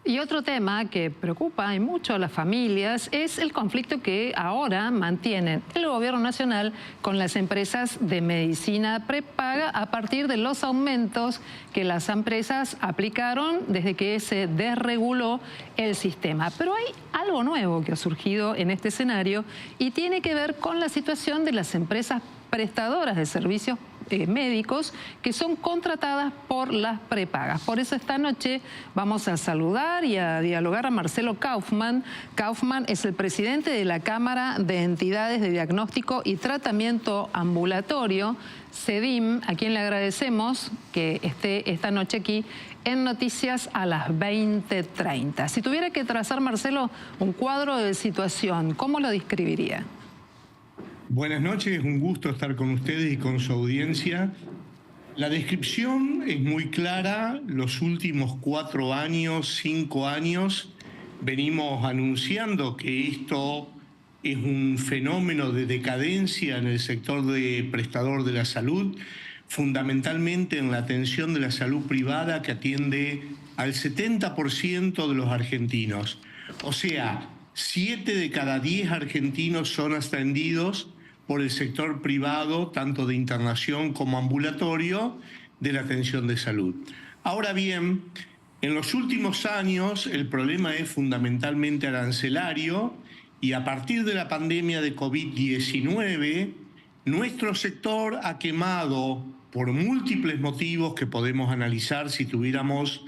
Y otro tema que preocupa y mucho a las familias es el conflicto que ahora mantienen el gobierno nacional con las empresas de medicina prepaga a partir de los aumentos que las empresas aplicaron desde que se desreguló el sistema. Pero hay algo nuevo que ha surgido en este escenario y tiene que ver con la situación de las empresas prestadoras de servicios médicos que son contratadas por las prepagas. Por eso esta noche vamos a saludar y a dialogar a Marcelo Kaufmann. Kaufmann es el presidente de la Cámara de Entidades de Diagnóstico y Tratamiento Ambulatorio, CEDIM, a quien le agradecemos que esté esta noche aquí en Noticias a las 20:30. Si tuviera que trazar, Marcelo, un cuadro de situación, ¿cómo lo describiría? Buenas noches, un gusto estar con ustedes y con su audiencia. La descripción es muy clara. Los últimos 4 años, 5 años, venimos anunciando que esto es un fenómeno de decadencia en el sector de prestador de la salud, fundamentalmente en la atención de la salud privada que atiende al 70% de los argentinos. O sea, 7 de cada 10 argentinos son atendidos por el sector privado, tanto de internación como ambulatorio, de la atención de salud. Ahora bien, en los últimos años el problema es fundamentalmente arancelario y a partir de la pandemia de COVID-19, nuestro sector ha quemado, por múltiples motivos que podemos analizar si tuviéramos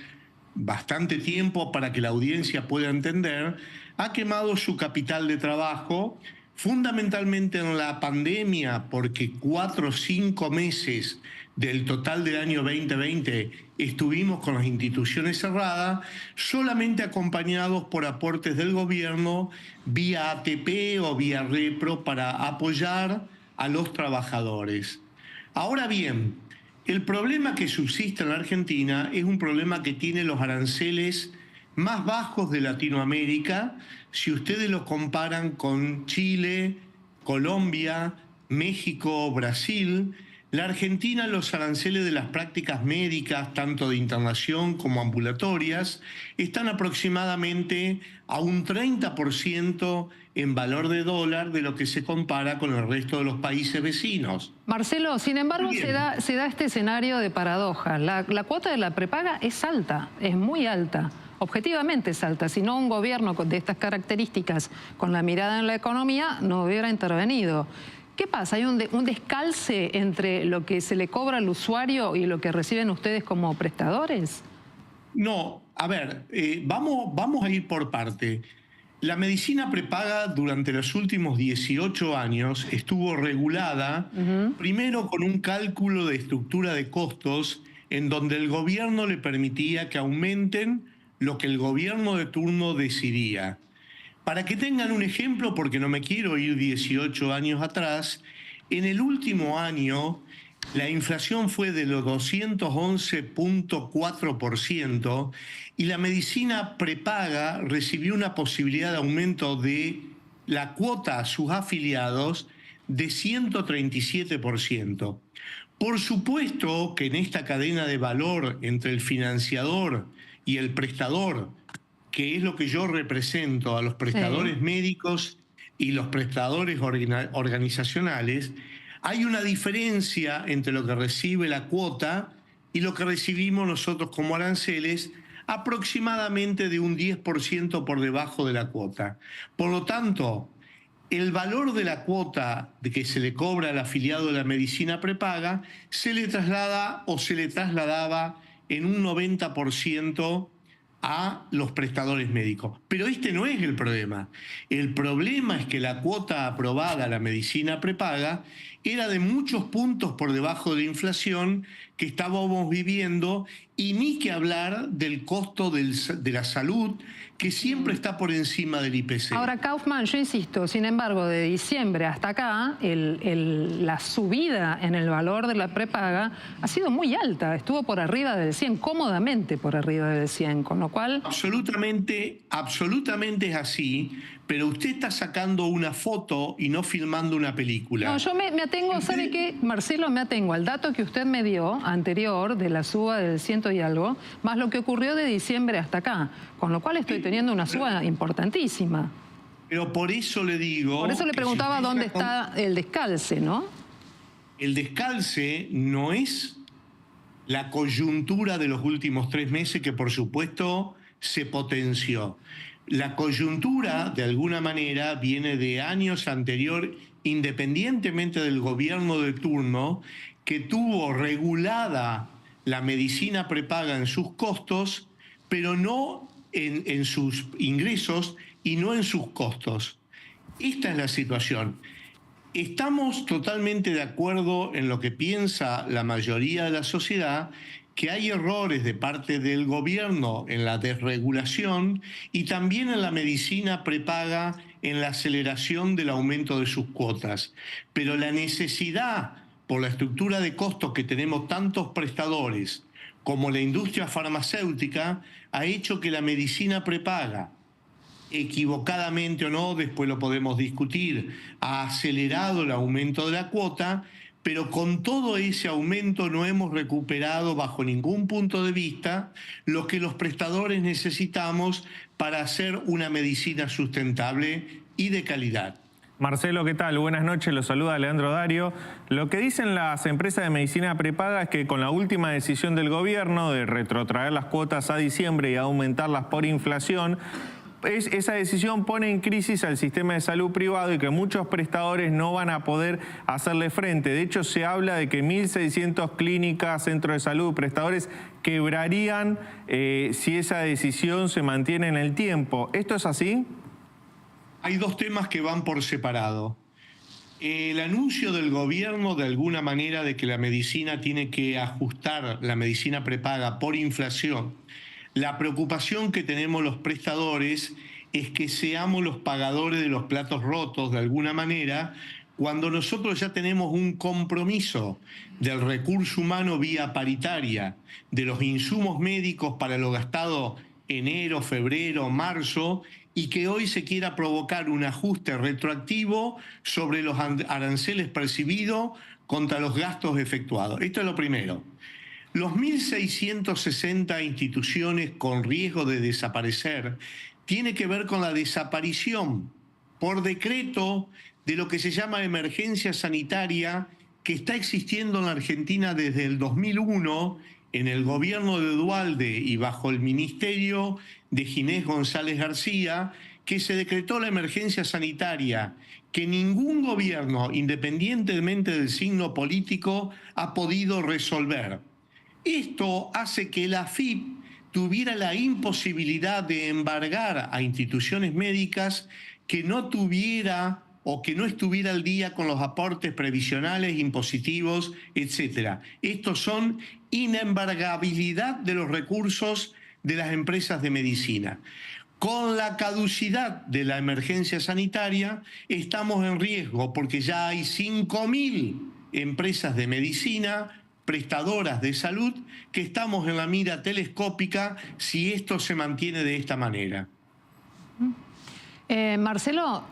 bastante tiempo para que la audiencia pueda entender, ha quemado su capital de trabajo, fundamentalmente en la pandemia, porque 4 o 5 meses del total del año 2020 estuvimos con las instituciones cerradas, solamente acompañados por aportes del gobierno vía ATP o vía Repro para apoyar a los trabajadores. Ahora bien, el problema que subsiste en la Argentina es un problema que tiene los aranceles más bajos de Latinoamérica, si ustedes lo comparan con Chile, Colombia, México, Brasil. La Argentina, los aranceles de las prácticas médicas, tanto de internación como ambulatorias, están aproximadamente a un 30% en valor de dólar de lo que se compara con el resto de los países vecinos. Marcelo, sin embargo, se da este escenario de paradoja. La cuota de la prepaga es alta, es muy alta. Objetivamente es alta, si no un gobierno de estas características, con la mirada en la economía, no hubiera intervenido. ¿Qué pasa? ¿Hay un descalce entre lo que se le cobra al usuario y lo que reciben ustedes como prestadores? No, a ver, vamos a ir por parte. La medicina prepaga durante los últimos 18 años estuvo regulada, primero con un cálculo de estructura de costos en donde el gobierno le permitía que aumenten lo que el gobierno de turno decidía. Para que tengan un ejemplo, porque no me quiero ir 18 años atrás, en el último año la inflación fue de los 211.4% y la medicina prepaga recibió una posibilidad de aumento de la cuota a sus afiliados de 137%. Por supuesto que en esta cadena de valor entre el financiador y el prestador, que es lo que yo represento a los prestadores médicos y los prestadores organizacionales, hay una diferencia entre lo que recibe la cuota y lo que recibimos nosotros como aranceles, aproximadamente de un 10% por debajo de la cuota. Por lo tanto, el valor de la cuota de que se le cobra al afiliado de la medicina prepaga se le traslada o se le trasladaba en un 90% a los prestadores médicos. Pero este no es el problema. El problema es que la cuota aprobada a la medicina prepaga era de muchos puntos por debajo de la inflación que estábamos viviendo, y ni que hablar del costo de la salud, que siempre está por encima del IPC. Ahora, Kaufmann, yo insisto, sin embargo, de diciembre hasta acá, la subida en el valor de la prepaga ha sido muy alta, estuvo por arriba del 100, cómodamente por arriba del 100, con lo cual... Absolutamente es así, pero usted está sacando una foto y no filmando una película. No, yo me atengo, ¿sabe qué, Marcelo? Me atengo al dato que usted me dio anterior de la suba del 100 y algo, más lo que ocurrió de diciembre hasta acá, con lo cual estoy teniendo una suba importantísima. Pero por eso le digo... Por eso le preguntaba dónde está el descalce, ¿no? El descalce no es la coyuntura de los últimos 3 meses que por supuesto se potenció. La coyuntura de alguna manera viene de años anterior, independientemente del gobierno de turno, que tuvo regulada la medicina prepaga en sus costos, pero no en sus ingresos y no en sus costos. Esta es la situación. Estamos totalmente de acuerdo en lo que piensa la mayoría de la sociedad, que hay errores de parte del gobierno en la desregulación y también en la medicina prepaga en la aceleración del aumento de sus cuotas. Pero la necesidad, por la estructura de costos que tenemos tantos prestadores como la industria farmacéutica, ha hecho que la medicina prepaga, equivocadamente o no, después lo podemos discutir, ha acelerado el aumento de la cuota, pero con todo ese aumento no hemos recuperado bajo ningún punto de vista lo que los prestadores necesitamos para hacer una medicina sustentable y de calidad. Marcelo, ¿qué tal? Buenas noches, lo saluda Leandro Dario. Lo que dicen las empresas de medicina prepaga es que con la última decisión del gobierno de retrotraer las cuotas a diciembre y aumentarlas por inflación, esa decisión pone en crisis al sistema de salud privado y que muchos prestadores no van a poder hacerle frente. De hecho, se habla de que 1.600 clínicas, centros de salud, prestadores quebrarían si esa decisión se mantiene en el tiempo. ¿Esto es así? Hay dos temas que van por separado. El anuncio del gobierno, de alguna manera, de que la medicina tiene que ajustar la medicina prepaga por inflación. La preocupación que tenemos los prestadores es que seamos los pagadores de los platos rotos de alguna manera, cuando nosotros ya tenemos un compromiso del recurso humano vía paritaria, de los insumos médicos para lo gastado enero, febrero, marzo, y que hoy se quiera provocar un ajuste retroactivo sobre los aranceles percibidos contra los gastos efectuados. Esto es lo primero. Los 1.660 instituciones con riesgo de desaparecer tiene que ver con la desaparición por decreto de lo que se llama emergencia sanitaria que está existiendo en la Argentina desde el 2001 en el gobierno de Duhalde y bajo el ministerio de Ginés González García, que se decretó la emergencia sanitaria que ningún gobierno, independientemente del signo político, ha podido resolver. Esto hace que la AFIP tuviera la imposibilidad de embargar a instituciones médicas que no tuviera o que no estuviera al día con los aportes previsionales, impositivos, etc. Estos son inembargabilidad de los recursos de las empresas de medicina. Con la caducidad de la emergencia sanitaria estamos en riesgo porque ya hay 5.000 empresas de medicina prestadoras de salud que estamos en la mira telescópica si esto se mantiene de esta manera. Marcelo,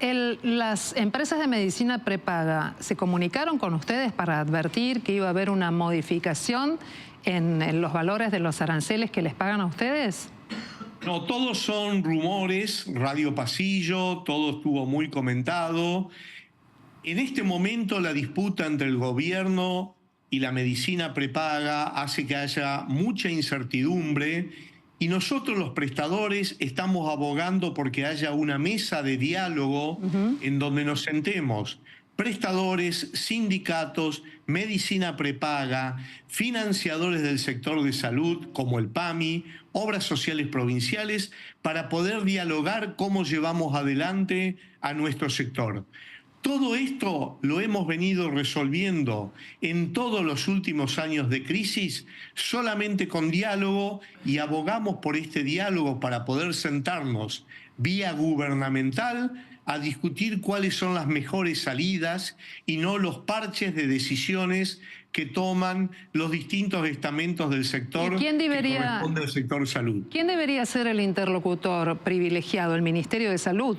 las empresas de medicina prepaga, ¿se comunicaron con ustedes para advertir que iba a haber una modificación en los valores de los aranceles que les pagan a ustedes? No, todos son rumores, radio pasillo, todo estuvo muy comentado. En este momento la disputa entre el gobierno y la medicina prepaga hace que haya mucha incertidumbre y nosotros los prestadores estamos abogando porque haya una mesa de diálogo en donde nos sentemos prestadores, sindicatos, medicina prepaga, financiadores del sector de salud como el PAMI, obras sociales provinciales, para poder dialogar cómo llevamos adelante a nuestro sector. Todo esto lo hemos venido resolviendo en todos los últimos años de crisis solamente con diálogo y abogamos por este diálogo para poder sentarnos vía gubernamental a discutir cuáles son las mejores salidas y no los parches de decisiones que toman los distintos estamentos del sector que corresponde al sector salud. ¿Quién debería ser el interlocutor privilegiado? ¿El Ministerio de Salud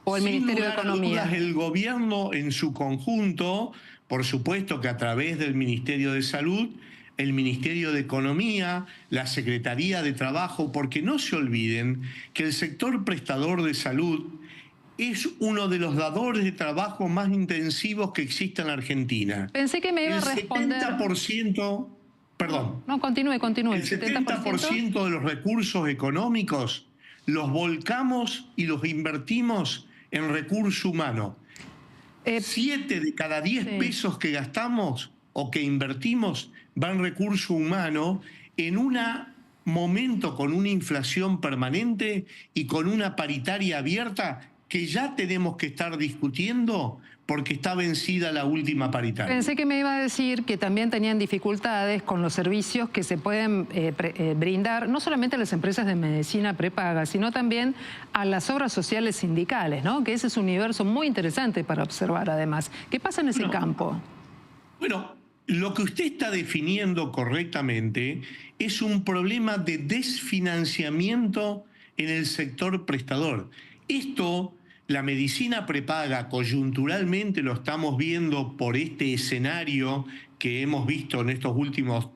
o el Ministerio de Economía? Sin lugar a dudas, el gobierno en su conjunto, por supuesto que a través del Ministerio de Salud, el Ministerio de Economía, la Secretaría de Trabajo, porque no se olviden que el sector prestador de salud es uno de los dadores de trabajo más intensivos que existe en la Argentina. Pensé que me iba a responder... El 70%, perdón. No, continúe. El 70% de los recursos económicos los volcamos y los invertimos en recurso humano. 7 de cada 10 pesos que gastamos o que invertimos va en recurso humano en un momento con una inflación permanente y con una paritaria abierta que ya tenemos que estar discutiendo porque está vencida la última paritaria. Pensé que me iba a decir que también tenían dificultades con los servicios que se pueden brindar, no solamente a las empresas de medicina prepaga, sino también a las obras sociales sindicales, ¿no? Que ese es un universo muy interesante para observar además. ¿Qué pasa en ese campo? Bueno, lo que usted está definiendo correctamente es un problema de desfinanciamiento en el sector prestador. Esto, la medicina prepaga, coyunturalmente lo estamos viendo por este escenario que hemos visto en estos últimos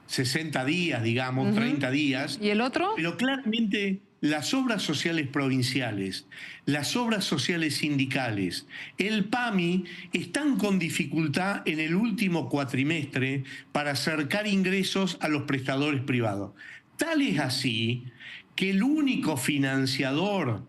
60 días, digamos, 30 días. ¿Y el otro? Pero claramente las obras sociales provinciales, las obras sociales sindicales, el PAMI están con dificultad en el último cuatrimestre para acercar ingresos a los prestadores privados. Tal es así que el único financiador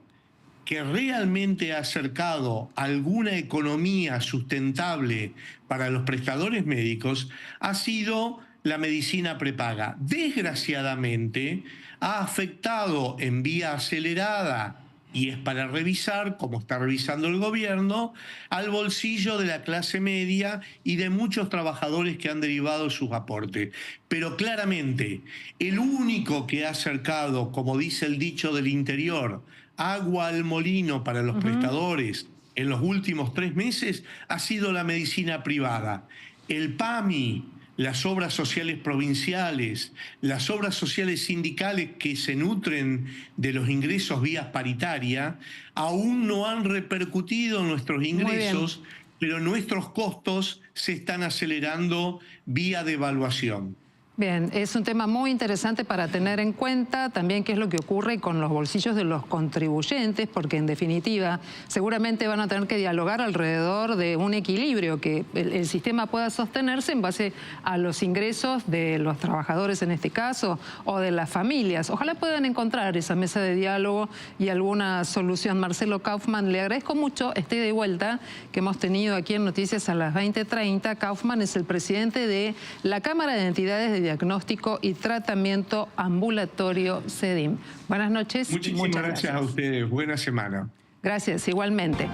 que realmente ha acercado alguna economía sustentable para los prestadores médicos ha sido la medicina prepaga. Desgraciadamente, ha afectado en vía acelerada, y es para revisar, como está revisando el gobierno, al bolsillo de la clase media y de muchos trabajadores que han derivado sus aportes. Pero claramente, el único que ha acercado, como dice el dicho del interior, agua al molino para los prestadores en los últimos 3 meses ha sido la medicina privada. El PAMI, las obras sociales provinciales, las obras sociales sindicales que se nutren de los ingresos vía paritaria, aún no han repercutido en nuestros ingresos, pero nuestros costos se están acelerando vía devaluación. Bien, es un tema muy interesante para tener en cuenta también qué es lo que ocurre con los bolsillos de los contribuyentes, porque en definitiva seguramente van a tener que dialogar alrededor de un equilibrio, que el sistema pueda sostenerse en base a los ingresos de los trabajadores en este caso o de las familias. Ojalá puedan encontrar esa mesa de diálogo y alguna solución. Marcelo Kaufmann, le agradezco mucho este de vuelta que hemos tenido aquí en Noticias a las 20:30. Kaufmann es el presidente de la Cámara de Entidades de Diagnóstico y Tratamiento Ambulatorio CEDIM. Buenas noches. Muchísimas gracias a ustedes. Buena semana. Gracias, igualmente.